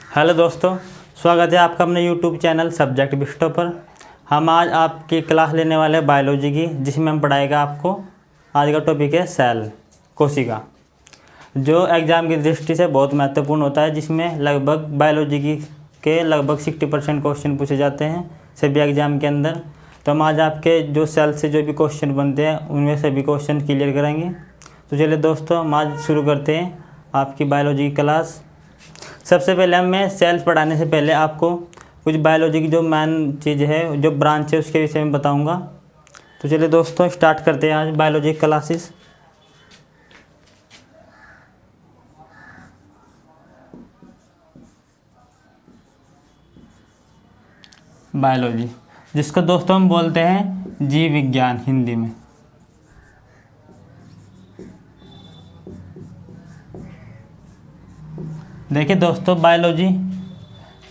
Hello दोस्तों, स्वागत है आपका अपने यूट्यूब चैनल सब्जेक्ट बिस्टो पर। हम आज आपकी क्लास लेने वाले हैं बायोलॉजी की, जिसमें हम पढ़ाएगा आपको। आज का टॉपिक है सेल, कोशिका, जो एग्ज़ाम की दृष्टि से बहुत महत्वपूर्ण होता है, जिसमें लगभग बायोलॉजी के लगभग 60% क्वेश्चन पूछे जाते हैं सभी एग्ज़ाम के अंदर। तो हम आज आपके जो सेल से जो भी क्वेश्चन बनते हैं उनमें सभी क्वेश्चन क्लियर कराएंगे। तो चलिए दोस्तों, हम आज शुरू करते हैं आपकी बायोलॉजी की क्लास। सबसे पहले मैं सेल्स पढ़ाने से पहले आपको कुछ बायोलॉजी की जो मेन चीज़ है, जो ब्रांच है, उसके विषय में बताऊंगा। तो चलिए दोस्तों, स्टार्ट करते हैं आज बायोलॉजी क्लासेस। बायोलॉजी, जिसको दोस्तों हम बोलते हैं जीव विज्ञान हिंदी में। देखिए दोस्तों,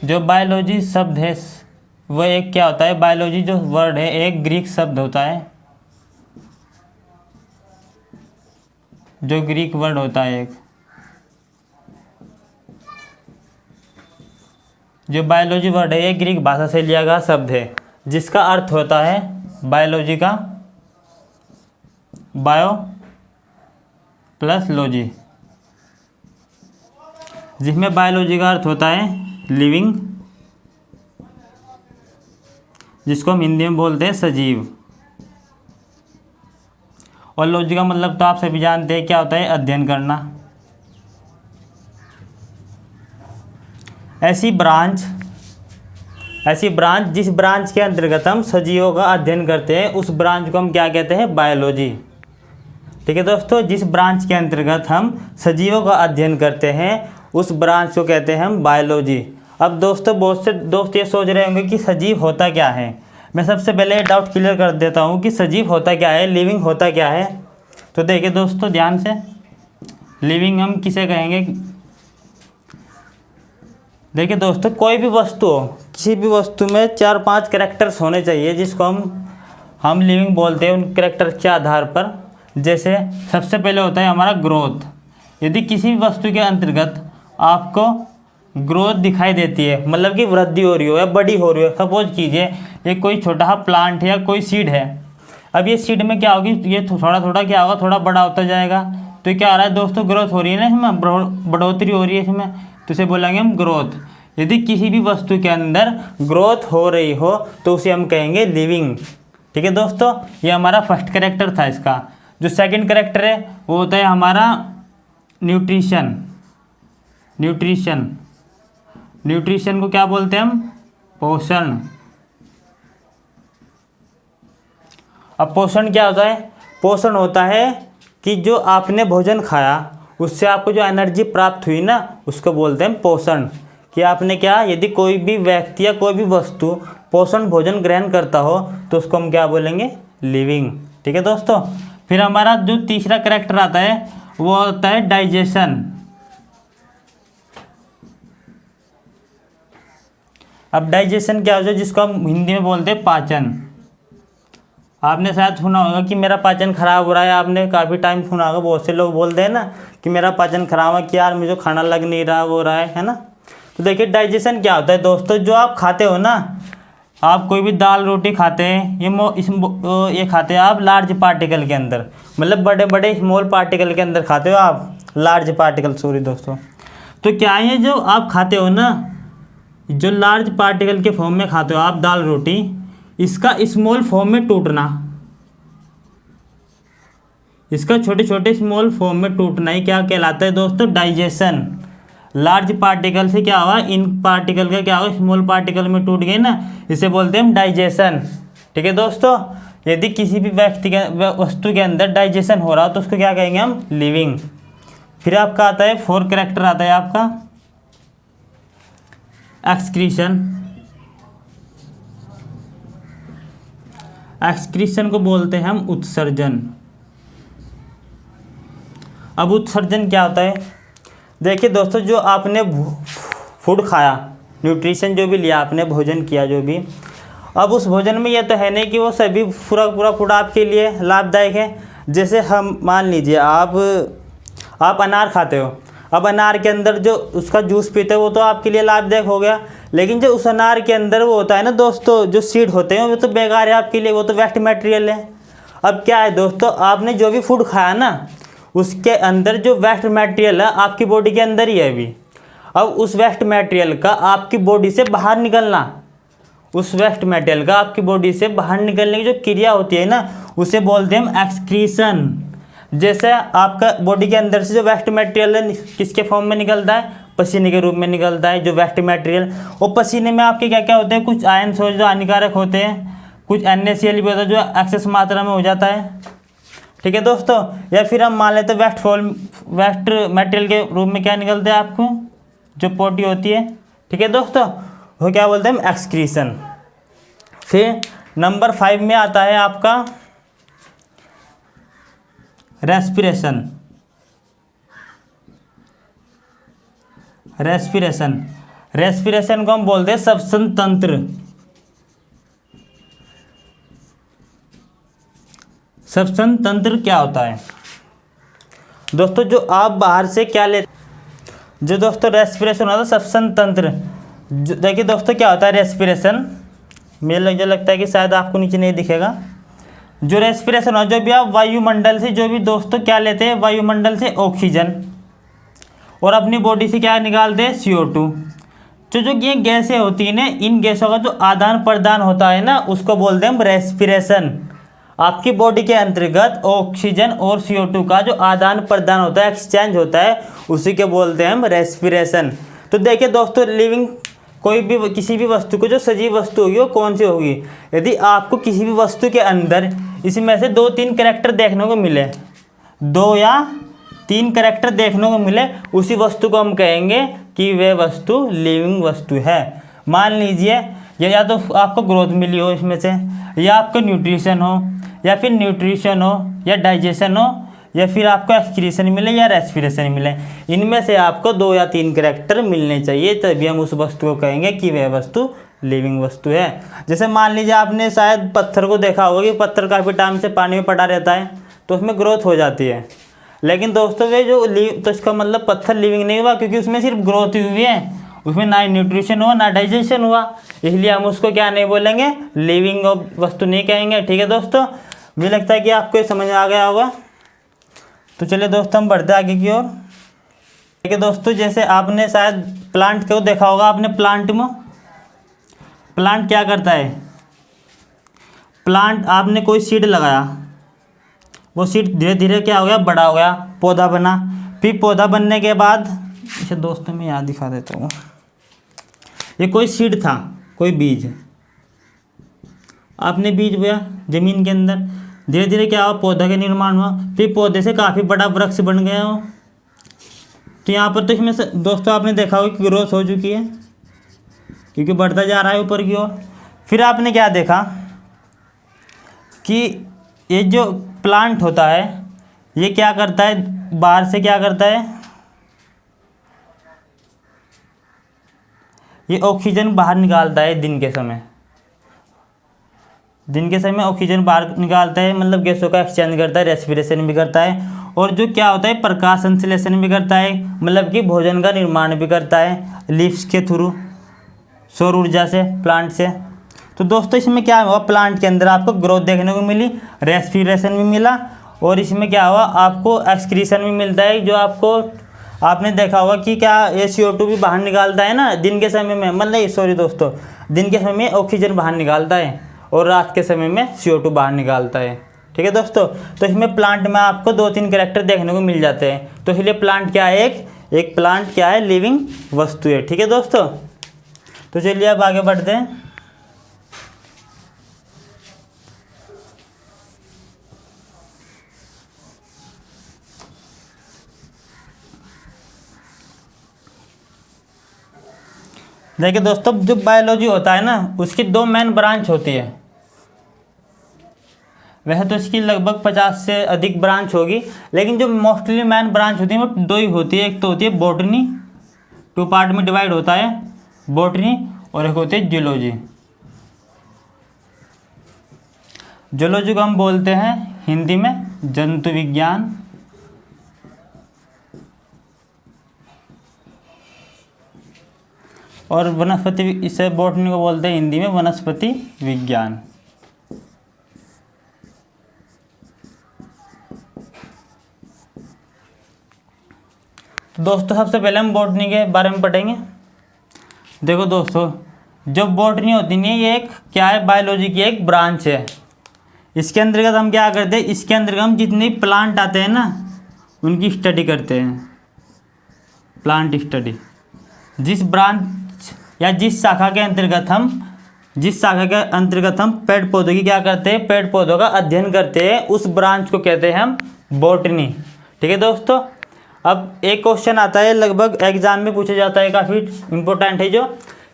जो बायोलॉजी शब्द है वो एक क्या होता है, बायोलॉजी जो वर्ड है एक ग्रीक शब्द होता है, जो ग्रीक वर्ड होता है एक। जो बायोलॉजी वर्ड है एक ग्रीक भाषा से लिया गया शब्द है, जिसका अर्थ होता है बायोलॉजी का बायो प्लस लॉजी, जिसमें बायोलॉजी का अर्थ होता है लिविंग, जिसको हम हिंदी में बोलते हैं सजीव। और लॉजी का मतलब तो आप सभी जानते हैं क्या होता है, अध्ययन करना। ऐसी ब्रांच जिस ब्रांच के अंतर्गत हम सजीवों का अध्ययन करते हैं, उस ब्रांच को हम क्या कहते हैं, बायोलॉजी। ठीक है दोस्तों, जिस ब्रांच के अंतर्गत हम सजीवों का अध्ययन करते हैं उस ब्रांच को कहते हैं हम बायोलॉजी। अब दोस्तों, बहुत से दोस्त ये सोच रहे होंगे कि सजीव होता क्या है। मैं सबसे पहले डाउट क्लियर कर देता हूँ कि सजीव होता क्या है, लिविंग होता क्या है। तो देखिए दोस्तों ध्यान से, लिविंग हम किसे कहेंगे। देखिए दोस्तों, कोई भी वस्तु हो, किसी भी वस्तु में 4-5 कैरेक्टर्स होने चाहिए, जिसको हम लिविंग बोलते हैं उन कैरेक्टर के आधार पर। जैसे सबसे पहले होता है हमारा ग्रोथ। यदि किसी भी वस्तु के अंतर्गत आपको ग्रोथ दिखाई देती है, मतलब कि वृद्धि हो रही हो या बड़ी हो रही हो, सपोज कीजिए ये कोई छोटा सा प्लांट है या कोई सीड है। अब ये सीड में क्या होगी, ये थोड़ा थोड़ा क्या होगा, थोड़ा बड़ा होता जाएगा। तो क्या आ रहा है दोस्तों, ग्रोथ हो रही है ना, इसमें बढ़ोतरी हो रही है इसमें, तो इसे बोलेंगे हम ग्रोथ। यदि किसी भी वस्तु के अंदर ग्रोथ हो रही हो तो उसे हम कहेंगे लिविंग। ठीक है दोस्तों, ये हमारा फर्स्ट कैरेक्टर था इसका। जो सेकंड कैरेक्टर है वो होता है हमारा न्यूट्रिशन। न्यूट्रिशन को क्या बोलते हैं हम, पोषण। अब पोषण क्या होता है, पोषण होता है कि जो आपने भोजन खाया उससे आपको जो एनर्जी प्राप्त हुई ना, उसको बोलते हैं पोषण। कि आपने क्या, यदि कोई भी व्यक्ति या कोई भी वस्तु पोषण भोजन ग्रहण करता हो तो उसको हम क्या बोलेंगे, लिविंग। ठीक है दोस्तों, फिर हमारा जो तीसरा कैरेक्टर आता है वो होता है डाइजेशन। अब डाइजेशन क्या होता है, जिसको हम हिंदी में बोलते हैं पाचन। आपने शायद सुना होगा कि मेरा पाचन खराब हो रहा है, आपने काफ़ी टाइम सुना होगा, बहुत से लोग बोलते हैं ना कि मेरा पाचन खराब है, कि यार मुझे खाना लग नहीं रहा, वो रहा है ना। तो देखिए डाइजेशन क्या होता है दोस्तों, जो आप खाते हो ना, आप कोई भी दाल रोटी खाते हैं, ये खाते हैं आप लार्ज पार्टिकल के अंदर, मतलब बड़े बड़े स्मॉल पार्टिकल के अंदर खाते हो आप, लार्ज पार्टिकल, सॉरी दोस्तों। तो क्या है, जो आप खाते हो ना, जो लार्ज पार्टिकल के फॉर्म में खाते हो आप दाल रोटी, इसका स्मॉल फॉर्म में टूटना, इसका छोटे छोटे स्मॉल फॉर्म में टूटना ही क्या कहलाता है दोस्तों, डाइजेशन। लार्ज पार्टिकल से क्या हुआ, इन पार्टिकल का क्या हुआ, स्मॉल पार्टिकल में टूट गए ना, इसे बोलते हैं हम डाइजेशन। ठीक है दोस्तों, यदि किसी भी वस्तु के अंदर डाइजेशन हो रहा हो तो उसको क्या कहेंगे हम, लिविंग। फिर आपका आता है फोर्थ कैरेक्टर आता है आपका एक्सक्रीशन। एक्सक्रीशन को बोलते हैं हम उत्सर्जन। अब उत्सर्जन क्या होता है, देखिए दोस्तों, जो आपने फूड खाया, न्यूट्रिशन जो भी लिया आपने, भोजन किया जो भी, अब उस भोजन में यह तो है नहीं कि वो सभी पूरा फूड आपके लिए लाभदायक है। जैसे हम मान लीजिए आप अनार खाते हो, अब अनार के अंदर जो उसका जूस पीते हैं वो तो आपके लिए लाभदायक हो गया, लेकिन जो उस अनार के अंदर वो होता है ना दोस्तों, जो सीड होते हैं वो तो बेकार है आपके लिए, वो तो वेस्ट मटेरियल है। अब क्या है दोस्तों, आपने जो भी फूड खाया ना उसके अंदर जो वेस्ट मटेरियल है आपकी बॉडी के अंदर ही है अभी। अब उस वेस्ट मटेरियल का आपकी बॉडी से बाहर निकलना, उस वेस्ट मटेरियल का आपकी बॉडी से बाहर निकलने की जो क्रिया होती है ना उसे बोलते हैं हम एक्सक्रीशन। जैसे आपका बॉडी के अंदर से जो वेस्ट मटेरियल है किसके फॉर्म में निकलता है, पसीने के रूप में निकलता है जो वेस्ट मटेरियल। और पसीने में आपके क्या क्या होते हैं, कुछ आयन्स हो जो हानिकारक होते हैं, कुछ NaCl भी होता है जो एक्सेस मात्रा में हो जाता है, ठीक है दोस्तों। या फिर हम मान लेते हैं वेस्ट मटेरियल के रूप में क्या निकलते हैं आपको, जो पोटी होती है, ठीक है दोस्तों, वो क्या बोलते हैं हम एक्सक्रीशन। फिर नंबर 5 में आता है आपका रेस्पिरेशन। रेस्पिरेशन को हम बोलते हैं श्वसन तंत्र। श्वसन तंत्र क्या होता है दोस्तों, जो आप बाहर से क्या लेते, जो दोस्तों रेस्पिरेशन होता है श्वसन तंत्र। देखिए दोस्तों क्या होता है रेस्पिरेशन, मुझे लगता है कि शायद आपको नीचे नहीं दिखेगा। जो रेस्पिरेशन हो, जो भी आप वायुमंडल से जो भी दोस्तों क्या लेते हैं, वायुमंडल से ऑक्सीजन, और अपनी बॉडी से क्या निकालते हैं, CO2। जो ये गैसें होती हैं ना, इन गैसों का जो आदान प्रदान होता है ना उसको बोलते हैं हम रेस्पिरेशन। आपकी बॉडी के अंतर्गत ऑक्सीजन और CO2 का जो आदान प्रदान होता है, एक्सचेंज होता है, उसी के बोलते हैं हम रेस्पिरेशन। तो देखिए दोस्तों, लिविंग कोई भी किसी भी वस्तु को जो सजीव वस्तु होगी वो कौन सी होगी, यदि आपको किसी भी वस्तु के अंदर इसमें से 2-3 कैरेक्टर देखने को मिले, 2 या 3 कैरेक्टर देखने को मिले, उसी वस्तु को हम कहेंगे कि वह वस्तु लिविंग वस्तु है। मान लीजिए या तो आपको ग्रोथ मिली हो इसमें से, या आपको न्यूट्रिशन हो, या फिर न्यूट्रिशन हो, या डाइजेशन हो, या फिर आपको एक्सक्रीशन मिले या रेस्पिरेशन मिले। इनमें से आपको 2 या 3 कैरेक्टर मिलने चाहिए, तभी हम उस वस्तु को कहेंगे कि वह वस्तु लिविंग वस्तु है। जैसे मान लीजिए आपने शायद पत्थर को देखा होगा कि पत्थर काफ़ी टाइम से पानी में पड़ा रहता है तो उसमें ग्रोथ हो जाती है, लेकिन दोस्तों वे जो तो इसका मतलब पत्थर लिविंग नहीं हुआ, क्योंकि उसमें सिर्फ ग्रोथ हुई है, उसमें ना न्यूट्रिशन हुआ ना डाइजेशन हुआ, इसलिए हम उसको क्या नहीं बोलेंगे, लिविंग वस्तु नहीं कहेंगे, ठीक है दोस्तों। मुझे लगता है कि आपको ये समझ में आ गया होगा। तो चलिए दोस्तों हम बढ़ते आगे की ओर। ठीक है दोस्तों, जैसे आपने शायद प्लांट को देखा होगा, आपने प्लांट में, प्लांट क्या करता है, प्लांट आपने कोई सीड लगाया, वो सीड धीरे धीरे क्या हो गया, बड़ा हो गया, पौधा बना। फिर पौधा बनने के बाद, इसे दोस्तों मैं यहाँ दिखा देता हूँ, ये कोई सीड था, कोई बीज, आपने बीज बोया जमीन के अंदर, धीरे धीरे क्या हुआ, पौधा का निर्माण हुआ, फिर पौधे से काफ़ी बड़ा वृक्ष बन गया हो। तो यहाँ पर तो इसमें से दोस्तों आपने देखा होगा कि ग्रोथ हो चुकी है, क्योंकि बढ़ता जा रहा है ऊपर की ओर। फिर आपने क्या देखा कि ये जो प्लांट होता है ये क्या करता है, बाहर से क्या करता है, ये ऑक्सीजन बाहर निकालता है दिन के समय, दिन के समय ऑक्सीजन बाहर निकालता है, मतलब गैसों का एक्सचेंज करता है, रेस्पिरेशन भी करता है, और जो क्या होता है प्रकाश संश्लेषण भी करता है, मतलब कि भोजन का निर्माण भी करता है लीव्स के थ्रू, सौर ऊर्जा से, प्लांट से। तो दोस्तों इसमें क्या हुआ, प्लांट के अंदर आपको ग्रोथ देखने को मिली, रेस्पिरेशन भी मिला, और इसमें क्या हुआ, आपको एक्सक्रीशन भी मिलता है, जो आपको आपने देखा होगा कि क्या ये CO2 भी बाहर निकालता है ना दिन के समय में, मतलब सॉरी दोस्तों, दिन के समय में ऑक्सीजन बाहर निकालता है और रात के समय में CO2 बाहर निकालता है, ठीक है दोस्तों। तो इसमें प्लांट में आपको 2-3 कैरेक्टर देखने को मिल जाते हैं, तो इसलिए प्लांट क्या है, एक प्लांट क्या है, लिविंग वस्तु है, ठीक है दोस्तों। तो चलिए अब आगे बढ़ते हैं। देखिए दोस्तों, जो बायोलॉजी होता है ना उसकी 2 मेन ब्रांच होती है, वैसे तो इसकी लगभग 50 से अधिक ब्रांच होगी, लेकिन जो मोस्टली मेन ब्रांच होती है वो 2 ही होती है। एक तो होती है बॉटनी, 2 पार्ट में डिवाइड होता है बॉटनी, और एक होती है जूलॉजी। जूलॉजी को हम बोलते हैं हिंदी में जंतु विज्ञान, और वनस्पति, इसे बॉटनी को बोलते हैं हिंदी में वनस्पति विज्ञान। दोस्तों सबसे पहले हम बॉटनी के बारे में पढ़ेंगे। देखो दोस्तों, जो बॉटनी होती है ये एक क्या है, बायोलॉजी की एक ब्रांच है। इसके अंतर्गत हम क्या करते हैं, इसके अंतर्गत हम जितने प्लांट आते हैं ना उनकी स्टडी करते हैं, प्लांट स्टडी। जिस ब्रांच या जिस शाखा के अंतर्गत हम पेड़ पौधों की क्या करते हैं, पेड़ पौधों का अध्ययन करते हैं, उस ब्रांच को कहते हैं हम बॉटनी। ठीक है दोस्तों। अब एक क्वेश्चन आता है, लगभग एग्जाम में पूछा जाता है, काफ़ी इम्पोर्टेंट है, जो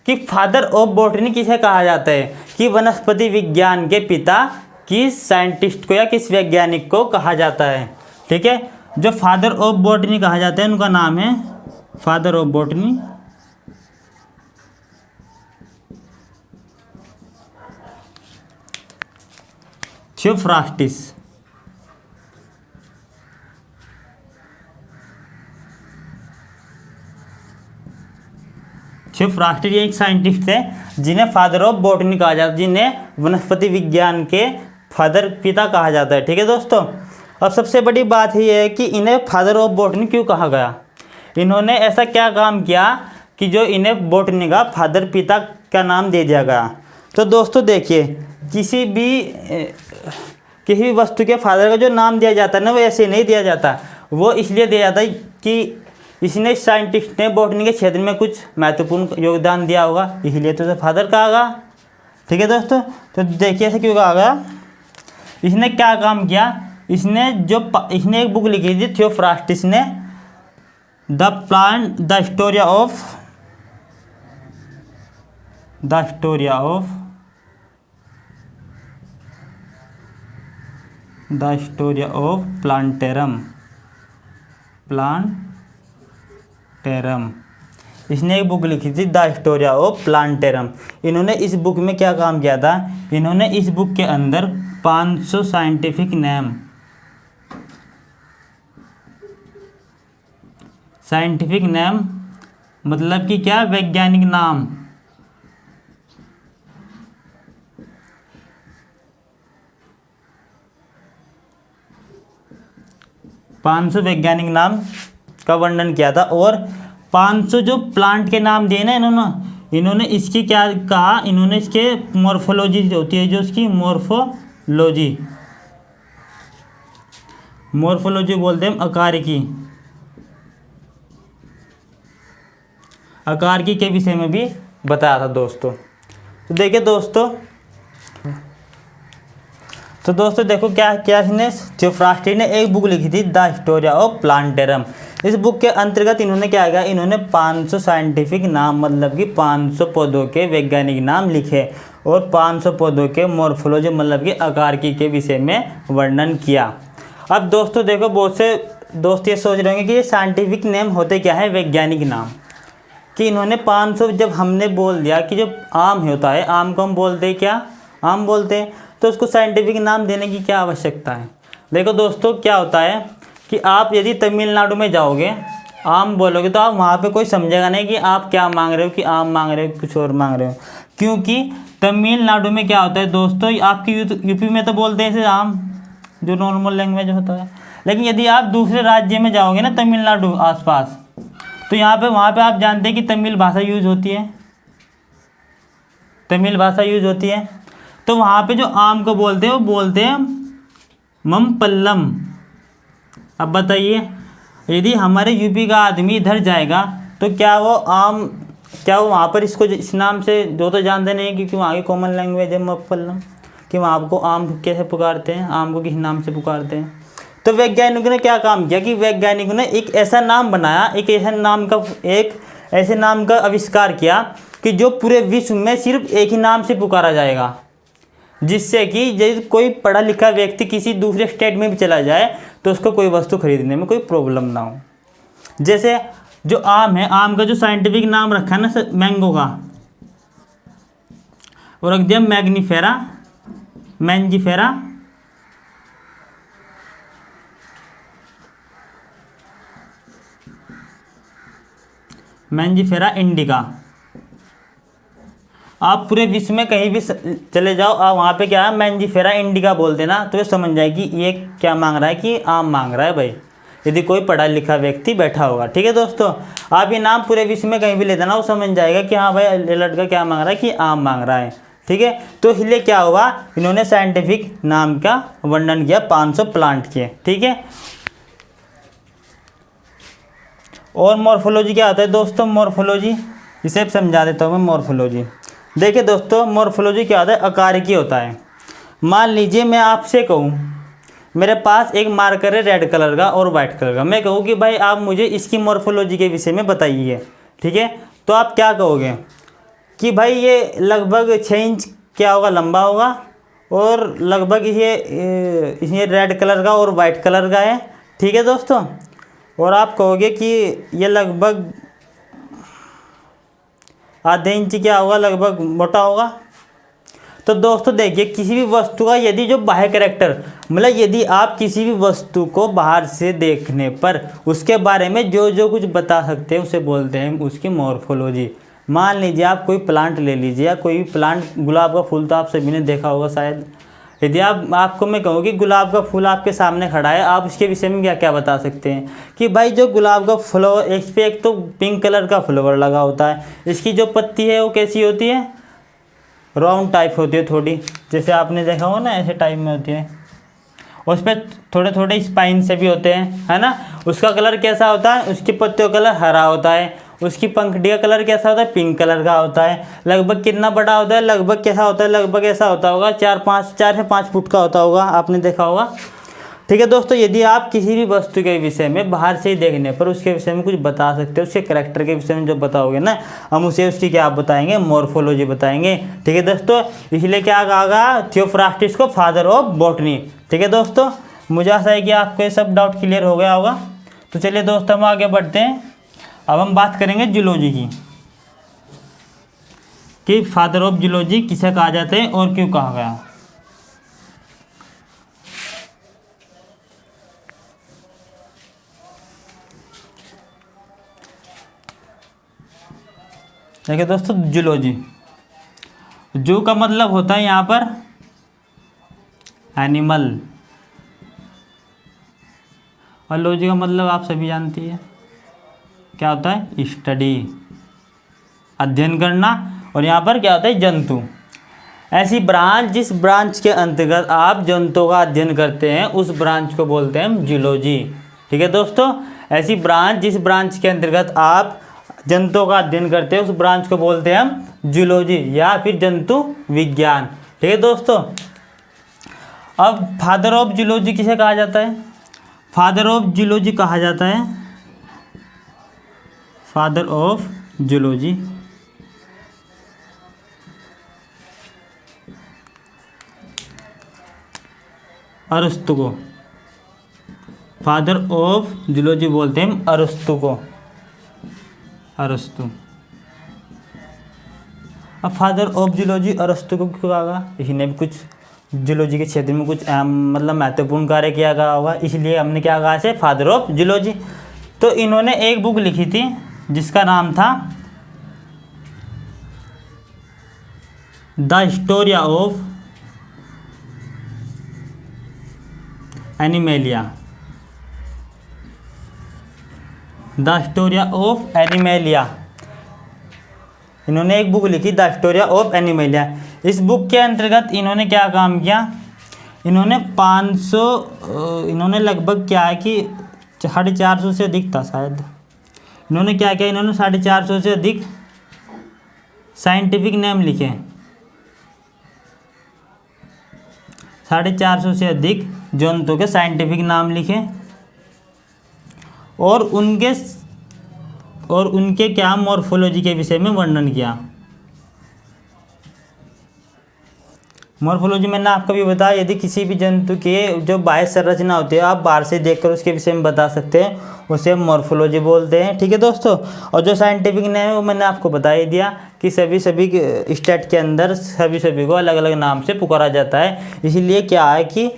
कि फादर ऑफ बॉटनी किसे कहा जाता है, कि वनस्पति विज्ञान के पिता किस साइंटिस्ट को या किस वैज्ञानिक को कहा जाता है। ठीक है, जो फादर ऑफ बॉटनी कहा जाता है उनका नाम है फादर ऑफ बॉटनी थियोफ्रास्टिस। थियोफ्रास्टिस एक साइंटिस्ट है जिन्हें फादर ऑफ बॉटनी कहा जाता है, जिन्हें वनस्पति विज्ञान के फादर, पिता कहा जाता है। ठीक है दोस्तों। अब सबसे बड़ी बात ये है कि इन्हें फादर ऑफ बॉटनी क्यों कहा गया, इन्होंने ऐसा क्या काम किया कि जो इन्हें बॉटनी का फादर, पिता का नाम दे दिया गया। तो दोस्तों देखिए, किसी भी वस्तु के फादर का जो नाम दिया जाता है ना, वो ऐसे नहीं दिया जाता, वो इसलिए दिया जाता है कि इसने, साइंटिस्ट ने बॉटनी के क्षेत्र में कुछ महत्वपूर्ण योगदान दिया होगा, इसलिए तो उसे फादर कहा गया। ठीक है दोस्तों। तो देखिए ऐसे क्यों कहा गया, इसने क्या काम किया, इसने एक बुक लिखी थी थियोफ्रास्टिस ने, द स्टोरी ऑफ प्लांटेरम। इसने एक बुक लिखी थी द स्टोरी ऑफ प्लांटेरम। इन्होंने इस बुक में क्या काम किया था, इन्होंने इस बुक के अंदर 500 साइंटिफिक नेम मतलब कि क्या, वैज्ञानिक नाम, 500 वैज्ञानिक नाम का वर्णन किया था। और 500 जो प्लांट के नाम दिए ना इन्होंने इसकी क्या कहा, इन्होंने इसके मॉर्फोलॉजी जो होती है, जो इसकी मॉर्फोलॉजी बोलते हैं, आकार की के विषय में भी बताया था दोस्तों। तो देखिए दोस्तों, देखो क्या इसने, थियोफ्रास्टिस ने एक बुक लिखी थी द स्टोरी ऑफ प्लांटेरम। इस बुक के अंतर्गत इन्होंने क्या किया, इन्होंने 500 साइंटिफिक नाम मतलब कि 500 पौधों के वैज्ञानिक नाम लिखे और 500 पौधों के मॉर्फोलॉजी मतलब कि आकारिकी के विषय में वर्णन किया। अब दोस्तों देखो, बहुत से दोस्त ये सोच रहे होंगे कि ये साइंटिफिक नेम होते क्या है, वैज्ञानिक नाम, कि इन्होंने 500, जब हमने बोल दिया कि जो आम होता है, आम को हम बोलते हैं क्या, आम बोलते हैं, तो उसको साइंटिफिक नाम देने की क्या आवश्यकता है। देखो दोस्तों, क्या होता है कि आप यदि तमिलनाडु में जाओगे, आम बोलोगे तो आप वहाँ पे कोई समझेगा नहीं कि आप क्या मांग रहे हो, कि आम मांग रहे हो, कुछ और मांग रहे हो, क्योंकि तमिलनाडु में क्या होता है दोस्तों, आपकी यूपी में तो बोलते हैं इसे आम, जो नॉर्मल लैंग्वेज होता है, लेकिन यदि आप दूसरे राज्य में जाओगे ना, तमिलनाडु आसपास, तो वहाँ पे आप जानते हैं कि तमिल भाषा यूज होती है, तो वहाँ पे जो आम को बोलते हैं वो बोलते हैं ममपल्लम। अब बताइए, यदि हमारे यूपी का आदमी इधर जाएगा तो क्या वो वहाँ पर इसको इस नाम से जो तो जानते नहीं, क्योंकि वहाँ की कॉमन लैंग्वेज है ममपल्लम, कि वहाँ आपको आम कैसे पुकारते हैं, आम को किस नाम से पुकारते हैं। तो वैज्ञानिकों ने क्या काम किया कि वैज्ञानिकों ने एक ऐसा नाम बनाया, एक ऐसे नाम का आविष्कार किया कि जो पूरे विश्व में सिर्फ एक ही नाम से पुकारा जाएगा, जिससे कि यदि कोई पढ़ा लिखा व्यक्ति किसी दूसरे स्टेट में भी चला जाए तो उसको कोई वस्तु खरीदने में कोई प्रॉब्लम ना हो। जैसे जो आम है, आम का जो साइंटिफिक नाम रखा है ना मैंगो का, और रख दिया मैंजीफेरा इंडिका। आप पूरे विश्व में कहीं भी चले जाओ, आप वहाँ पे क्या है मैंजीफेरा इंडिका बोल देना तो ये समझ जाए कि ये क्या मांग रहा है, कि आम मांग रहा है भाई, यदि कोई पढ़ा लिखा व्यक्ति बैठा होगा। ठीक है दोस्तों, आप ये नाम पूरे विश्व में कहीं भी ले देना, वो समझ जाएगा कि हाँ भाई ये लड़का क्या मांग रहा है, कि आम मांग रहा है। ठीक है, तो इसलिए क्या हुआ, इन्होंने साइंटिफिक नाम का वर्णन किया, 500 प्लांट किए। ठीक है, और मॉर्फोलॉजी क्या होता है दोस्तों, मॉर्फोलॉजी इसे समझा देता हूँ मैं। मॉर्फोलॉजी देखिए दोस्तों, मॉर्फोलॉजी क्या होता है, आकारिकी होता है। मान लीजिए मैं आपसे कहूँ, मेरे पास एक मार्कर है रेड कलर का और वाइट कलर का, मैं कहूँ कि भाई आप मुझे इसकी मॉर्फोलॉजी के विषय में बताइए। ठीक है, तो आप क्या कहोगे कि भाई ये लगभग 6 इंच क्या होगा, लंबा होगा, और लगभग ये रेड कलर का और वाइट कलर का है। ठीक है दोस्तों, और आप कहोगे कि ये लगभग आधे इंच क्या होगा, लगभग मोटा होगा। तो दोस्तों देखिए, किसी भी वस्तु का यदि जो बाह्य कैरेक्टर, मतलब यदि आप किसी भी वस्तु को बाहर से देखने पर उसके बारे में जो जो कुछ बता सकते हैं उसे बोलते हैं उसकी मॉर्फोलॉजी। मान लीजिए आप कोई प्लांट ले लीजिए, या कोई भी प्लांट, गुलाब का फूल तो आप सभी ने देखा होगा शायद। यदि आपको मैं कहूँ कि गुलाब का फूल आपके सामने खड़ा है, आप उसके विषय में क्या क्या बता सकते हैं, कि भाई जो गुलाब का फ्लावर, इस पर एक तो पिंक कलर का फ्लावर लगा होता है, इसकी जो पत्ती है वो कैसी होती है, राउंड टाइप होती है थोड़ी, जैसे आपने देखा हो ना ऐसे टाइप में होती है, उस पर थोड़े थोड़े स्पाइन से भी होते हैं, है ना। उसका कलर कैसा होता है, उसकी पत्तियों का कलर हरा होता है, उसकी पंखड़ी का कलर कैसा होता है, पिंक कलर का होता है। लगभग कितना बड़ा होता है, लगभग कैसा होता है, लगभग ऐसा होता होगा 4 से 5 फुट का होता होगा, आपने देखा होगा। ठीक है दोस्तों, यदि आप किसी भी वस्तु के विषय में बाहर से ही देखने पर उसके विषय में कुछ बता सकते हो, उसके करैक्टर के विषय में जो बताओगे ना, हम उसे उसकी क्या बताएंगे, मॉर्फोलॉजी बताएंगे। ठीक है दोस्तों, इसलिए क्या कहा थियोफ्रास्टिस को फादर ऑफ बॉटनी। ठीक है दोस्तों, मुझे आशा है कि आपको ये सब डाउट क्लियर हो गया होगा। तो चलिए दोस्तों हम आगे बढ़ते हैं। अब हम बात करेंगे जूलॉजी की, कि फादर ऑफ जूलॉजी किसे कहा जाता है और क्यों कहा गया। देखिए दोस्तों, जूलॉजी, जू का मतलब होता है यहाँ पर एनिमल, और लॉजी का मतलब आप सभी जानती है क्या होता है, स्टडी, अध्ययन करना, और यहाँ पर क्या होता है, जंतु। ऐसी ब्रांच जिस ब्रांच के अंतर्गत आप जंतुओं का अध्ययन करते हैं उस ब्रांच को बोलते हैं हम जूलॉजी। ठीक है दोस्तों, ऐसी ब्रांच जिस ब्रांच के अंतर्गत आप जंतुओं का अध्ययन करते हैं उस ब्रांच को बोलते हैं हम जूलॉजी या फिर जंतु विज्ञान। ठीक है दोस्तों, अब फादर ऑफ जूलॉजी किसे कहा जाता है, फादर ऑफ जूलॉजी कहा जाता है, फादर ऑफ जूलॉजी अरस्तु को, फादर ऑफ जूलॉजी बोलते हैं अरस्तु को, अरस्तु। अब फादर ऑफ जूलॉजी अरस्तु को क्यों कहा, इसने भी कुछ जूलॉजी के क्षेत्र में कुछ मतलब महत्वपूर्ण कार्य किया गया होगा, इसलिए हमने क्या कहा से फादर ऑफ जूलॉजी। तो इन्होंने एक बुक लिखी थी जिसका नाम था the Historia of animalia, the Historia of animalia. इन्होंने एक बुक लिखी द हिस्टोरिया ऑफ एनिमेलिया। इस बुक के अंतर्गत इन्होंने क्या काम किया, इन्होंने 500 इन्होंने लगभग क्या है कि 450 से अधिक था शायद, इन्होंने क्या किया, इन्होंने 450 से अधिक साइंटिफिक नेम लिखे, 450 से अधिक जंतुओं के साइंटिफिक नाम लिखे, और उनके क्या मॉर्फोलॉजी के विषय में वर्णन किया। मॉर्फोलॉजी मैंने आपको भी बताया, यदि किसी भी जंतु के जो बाह्य संरचना होती है आप बाहर से देखकर उसके विषय में बता सकते हैं, उसे हम मॉर्फोलॉजी बोलते हैं। ठीक है दोस्तों, और जो साइंटिफिक नेम है वो मैंने आपको बता ही दिया कि सभी स्टेट के अंदर सभी को अलग अलग नाम से पुकारा जाता है। इसीलिए क्या है कि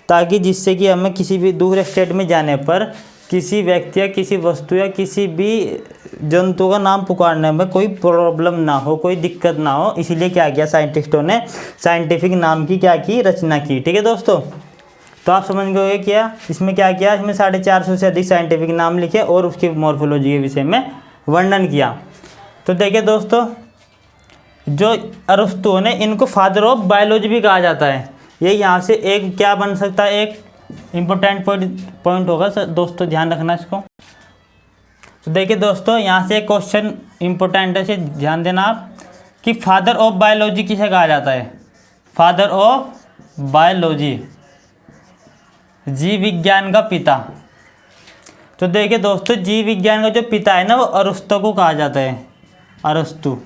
ताकि जिससे कि हमें किसी भी दूसरे स्टेट में जाने पर किसी व्यक्ति या किसी वस्तु या किसी भी जंतु का नाम पुकारने में कोई प्रॉब्लम ना हो, कोई दिक्कत ना हो, इसीलिए क्या किया साइंटिस्टों ने साइंटिफिक नाम की क्या की रचना की। ठीक है दोस्तों, तो आप समझ गए क्या इसमें क्या किया, इसमें 450 से अधिक साइंटिफिक नाम लिखे और उसकी मॉर्फोलॉजी के विषय में वर्णन किया। तो देखिए दोस्तों, जो अरस्तु ने, इनको फादर ऑफ बायोलॉजी भी कहा जाता है। ये यहाँ से एक क्या बन सकता है, एक इम्पोर्टेंट पॉइंट होगा दोस्तों, ध्यान रखना इसको। तो देखिए दोस्तों, यहाँ से एक क्वेश्चन इम्पोर्टेंट है, ध्यान देना आप कि फादर ऑफ बायोलॉजी किसे कहा जाता है। फादर ऑफ बायोलॉजी, जीव विज्ञान का पिता। तो देखिए दोस्तों, जीव विज्ञान का जो पिता है ना, वो अरस्तु को कहा जाता है। अरस्तु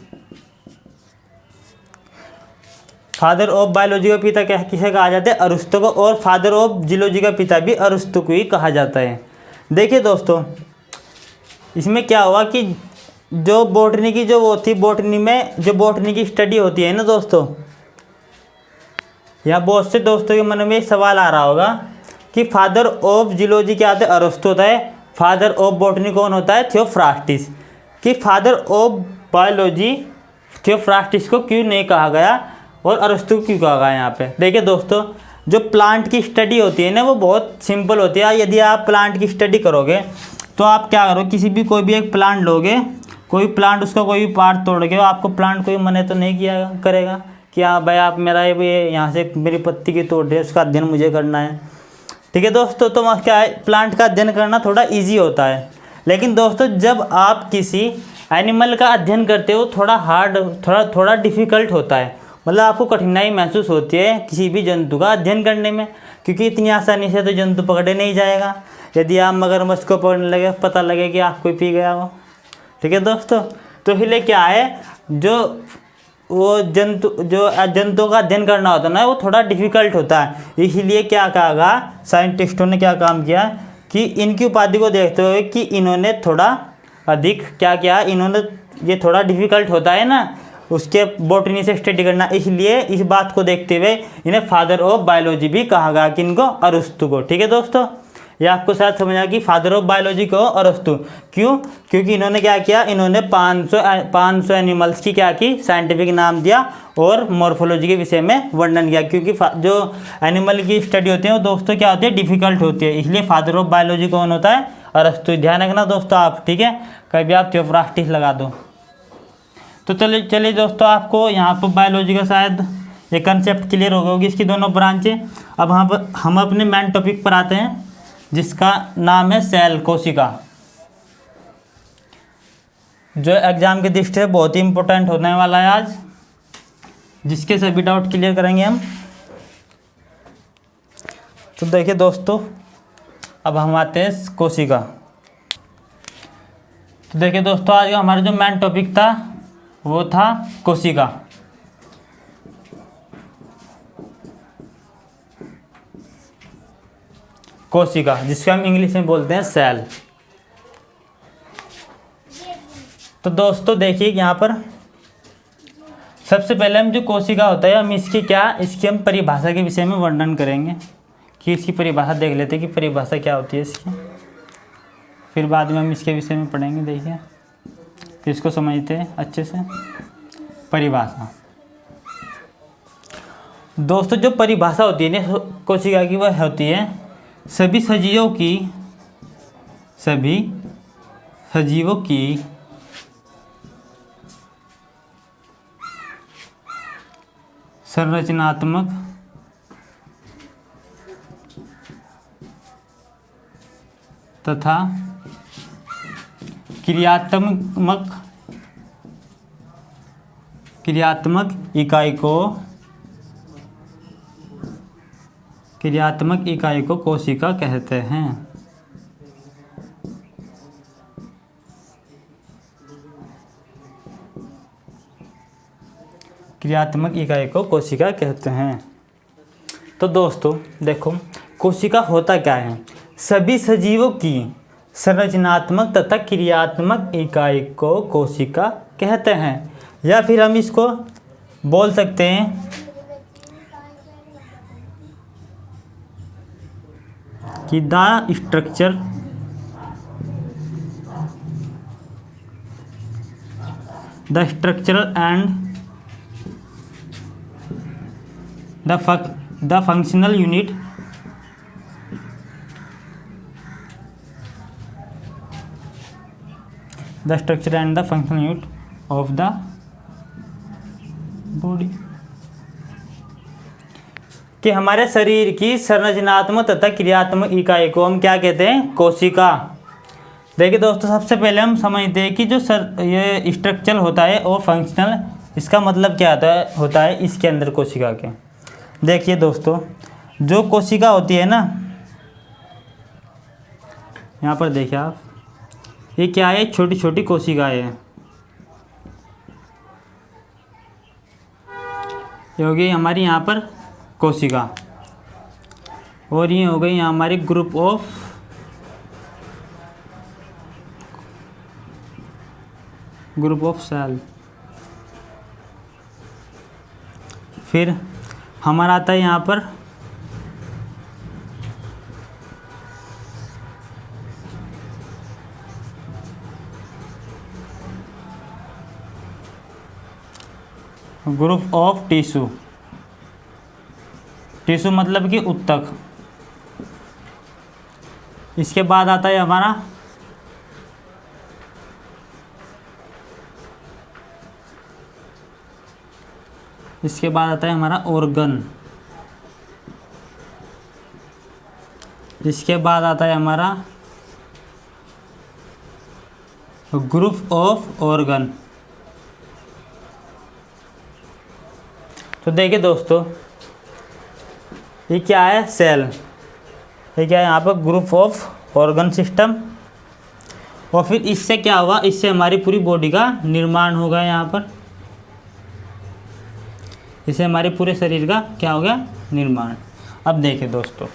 फादर ऑफ बायोलॉजी का पिता क्या किसे कहा जाता है, अरस्तु को। और फादर ऑफ जियोलॉजी का पिता भी अरस्तु को ही कहा जाता है। देखिए दोस्तों, इसमें क्या हुआ कि जो बॉटनी की जो वो थी, बॉटनी में जो बॉटनी की स्टडी होती है ना दोस्तों, यहाँ बहुत से दोस्तों के मन में एक सवाल आ रहा होगा कि फादर ऑफ जियोलॉजी क्या होता है, अरस्तु होता है। फादर ऑफ बॉटनी कौन होता है, थियोफ्रास्टिस। कि फादर ऑफ बायोलॉजी थियोफ्रास्टिस को क्यों नहीं कहा गया और अरस्तु क्यों कहा गया यहाँ पे। देखिए दोस्तों, जो प्लांट की स्टडी होती है ना, वो बहुत सिंपल होती है। यदि आप प्लांट की स्टडी करोगे तो आप क्या करोगे, किसी भी कोई भी एक प्लांट लोगे, कोई प्लांट उसका कोई भी पार्ट तोड़ोगे, आपको प्लांट कोई मने तो नहीं किया करेगा कि हाँ भाई आप मेरा ये यहाँ से मेरी पत्ती की तोड़ रहे हो, उसका अध्ययन मुझे करना है। ठीक है दोस्तों, तो क्या है, प्लांट का अध्ययन करना थोड़ा ईजी होता है। लेकिन दोस्तों, जब आप किसी एनिमल का अध्ययन करते हो थोड़ा हार्ड, थोड़ा डिफ़िकल्ट होता है। मतलब आपको कठिनाई महसूस होती है किसी भी जंतु का अध्ययन करने में, क्योंकि इतनी आसानी से तो जंतु पकड़े नहीं जाएगा। यदि आप मगरमच्छ को पकड़ने लगे, पता लगे कि आप कोई पी गया हो। ठीक है दोस्तों, तो इसलिए क्या है, जो वो जंतु का अध्ययन करना होता है ना, वो थोड़ा डिफ़िकल्ट होता है। इसीलिए क्या कहा गया, साइंटिस्टों ने क्या काम किया कि इनकी उपाधि को देखते हुए कि इन्होंने थोड़ा अधिक क्या किया, इन्होंने ये थोड़ा डिफ़िकल्ट होता है ना उसके बॉटनी से स्टडी करना, इसलिए इस बात को देखते हुए इन्हें फादर ऑफ बायोलॉजी भी कहा गया। किनको, अरस्तु को। ठीक है दोस्तों, ये आपको शायद समझ आया कि फादर ऑफ बायोलॉजी को अरस्तु क्यों, क्योंकि इन्होंने क्या किया, इन्होंने 500 एनिमल्स की क्या की, साइंटिफिक नाम दिया और मॉर्फोलॉजी के विषय में वर्णन किया। क्योंकि जो एनिमल की स्टडी होती है वो दोस्तों क्या होती है, डिफ़िकल्ट होती है। इसलिए फादर ऑफ बायोलॉजी कौन होता है, अरस्तु। ध्यान रखना दोस्तों आप। ठीक है, कभी आप थियोफ्रास्टिस लगा दो। तो चलिए दोस्तों, आपको यहाँ पर बायोलॉजी का शायद ये कंसेप्ट क्लियर हो गया होगी, इसकी दोनों ब्रांचें। अब हम अपने मेन टॉपिक पर आते हैं, जिसका नाम है सेल, कोशिका, जो एग्जाम की दृष्टि से बहुत ही इंपॉर्टेंट होने वाला है आज, जिसके सभी डाउट क्लियर करेंगे हम। तो देखिए दोस्तों, अब हम आते हैं कोशिका। तो देखिए दोस्तों, आज का हमारा जो मेन टॉपिक था वो था कोशिका। कोशिका, जिसको हम इंग्लिश में बोलते हैं सेल। तो दोस्तों देखिए, यहाँ पर सबसे पहले हम जो कोशिका होता है, हम इसकी हम परिभाषा के विषय में वर्णन करेंगे कि इसकी परिभाषा देख लेते हैं कि परिभाषा क्या होती है इसकी। फिर बाद में हम इसके विषय में पढ़ेंगे। देखिए, फिर इसको समझते हैं अच्छे से। परिभाषा दोस्तों, जो परिभाषा होती है ना कोशिका की, वह होती है सभी सजीवों की संरचनात्मक तथा क्रियात्मक इकाई को कोशिका कहते हैं। क्रियात्मक इकाई को कोशिका कहते हैं। तो दोस्तों देखो, कोशिका होता क्या है, सभी सजीवों की संरचनात्मक तथा क्रियात्मक इकाई को कोशिका कहते हैं। या फिर हम इसको बोल सकते हैं कि the structure the structural and the functional unit the structure and the functional unit of the body, कि हमारे शरीर की संरचनात्मक तथा क्रियात्मक इकाई को हम क्या कहते हैं? कोशिका। देखिए दोस्तों, सबसे पहले हम समझते हैं कि जो ये स्ट्रक्चर होता है और फंक्शनल, इसका मतलब क्या होता है इसके अंदर कोशिका के। देखिए दोस्तों, जो कोशिका होती है ना, यहाँ पर देखिए आप, ये क्या है? छोटी छोटी कोशिकाएं हैं। ये हो गई हमारी यहाँ पर कोशिका, और ये हो गई हमारी ग्रुप ऑफ सेल। फिर हमारा आता है यहाँ पर ग्रुप ऑफ टिश्यू। टिश्यू मतलब कि ऊतक। इसके बाद आता है हमारा ऑर्गन। इसके बाद आता है हमारा ग्रुप ऑफ ऑर्गन। तो देखिए दोस्तों, ये क्या है? सेल। ये क्या है? यहाँ पर ग्रुप ऑफ ऑर्गन सिस्टम। और फिर इससे क्या हुआ? इससे हमारी पूरी बॉडी का निर्माण होगा। यहाँ पर इससे हमारे पूरे शरीर का क्या हो गया? निर्माण। अब देखिए दोस्तों,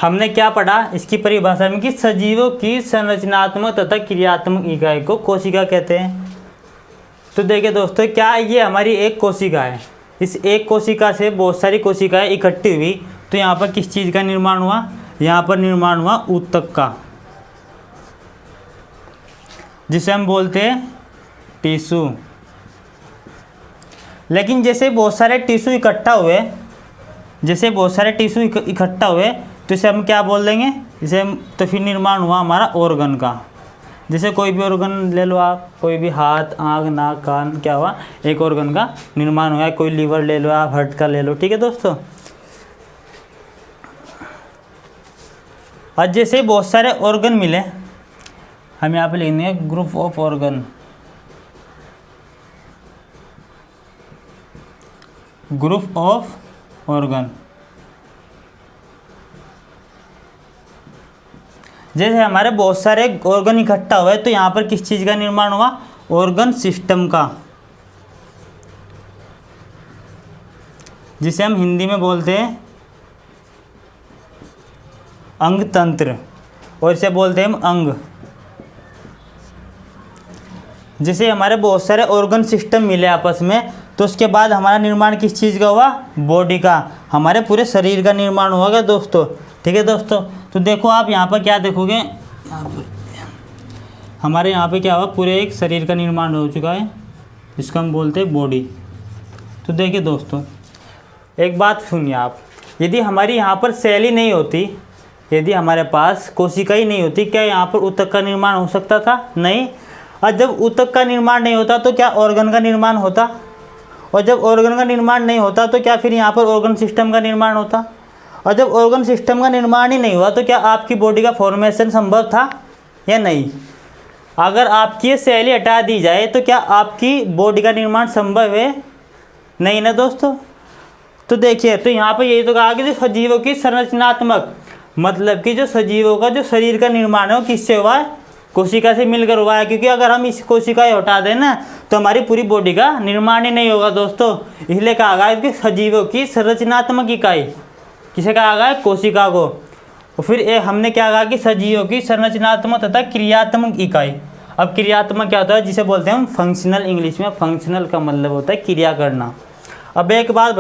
हमने क्या पढ़ा इसकी परिभाषा में कि सजीवों की संरचनात्मक तथा क्रियात्मक इकाई को कोशिका कहते हैं। तो देखिए दोस्तों, क्या ये हमारी एक कोशिका है? इस एक कोशिका से बहुत सारी कोशिकाएं इकट्ठी हुई, तो यहाँ पर किस चीज़ का निर्माण हुआ? यहाँ पर निर्माण हुआ ऊतक का, जिसे हम बोलते हैं टिश्यू। लेकिन जैसे बहुत सारे टिश्यू इकट्ठा हुए, तो इसे हम क्या बोल देंगे? इसे तो फिर निर्माण हुआ हमारा ऑर्गन का। जैसे कोई भी ऑर्गन ले लो आप, कोई भी हाथ, आँख, नाक, कान, क्या हुआ? एक ऑर्गन का निर्माण हुआ। कोई लीवर ले लो आप, हार्ट का ले लो, ठीक है दोस्तों। और जैसे बहुत सारे ऑर्गन मिले, हम यहाँ पे लिखेंगे group of organ. Group of organ. जैसे हमारे बहुत सारे ऑर्गन इकट्ठा हुए, तो यहाँ पर किस चीज़ का निर्माण हुआ? ऑर्गन सिस्टम का, जिसे हम हिंदी में बोलते हैं अंग तंत्र, और इसे बोलते हैं हम अंग। जैसे हमारे बहुत सारे ऑर्गन सिस्टम मिले आपस में, तो उसके बाद हमारा निर्माण किस चीज़ का हुआ? बॉडी का, हमारे पूरे शरीर का निर्माण होगा दोस्तों। ठीक है दोस्तों, तो देखो आप यहाँ पर क्या देखोगे, यहाँ पर हमारे यहाँ पे क्या हुआ? पूरे एक शरीर का निर्माण हो चुका है, जिसको हम बोलते हैं बॉडी। तो देखिए दोस्तों, एक बात सुनिए आप, यदि हमारी यहाँ पर सेल ही नहीं होती, यदि हमारे पास कोशिका ही नहीं होती, क्या यहाँ पर ऊतक का निर्माण हो सकता था? नहीं। और जब ऊतक का निर्माण नहीं होता, तो क्या ऑर्गन का निर्माण होता? और जब ऑर्गन का निर्माण नहीं होता, तो क्या फिर यहाँ पर ऑर्गन सिस्टम का निर्माण होता? और जब ऑर्गन सिस्टम का निर्माण ही नहीं हुआ, तो क्या आपकी बॉडी का फॉर्मेशन संभव था या नहीं? अगर आपकी ये सेल ही हटा दी जाए, तो क्या आपकी बॉडी का निर्माण संभव है? नहीं ना दोस्तों। तो देखिए, तो यहाँ पर यही तो कहा कि जो सजीवों की संरचनात्मक, मतलब कि जो सजीवों का जो शरीर का निर्माण है वो किससे हुआ है? कोशिका से मिलकर हुआ है। क्योंकि अगर हम इस कोशिका हटा दें ना, तो हमारी पूरी बॉडी का निर्माण ही नहीं होगा दोस्तों। इसलिए कहा गया है कि सजीवों की संरचनात्मक इकाई, किसे कहा गया है? कोशिका को। और फिर हमने क्या कहा कि सजीवों की संरचनात्मक तथा क्रियात्मक इकाई। अब क्रियात्मक क्या होता है? जिसे बोलते हैं हम फंक्शनल। इंग्लिश में फंक्शनल का मतलब होता है क्रिया करना। अब एक बात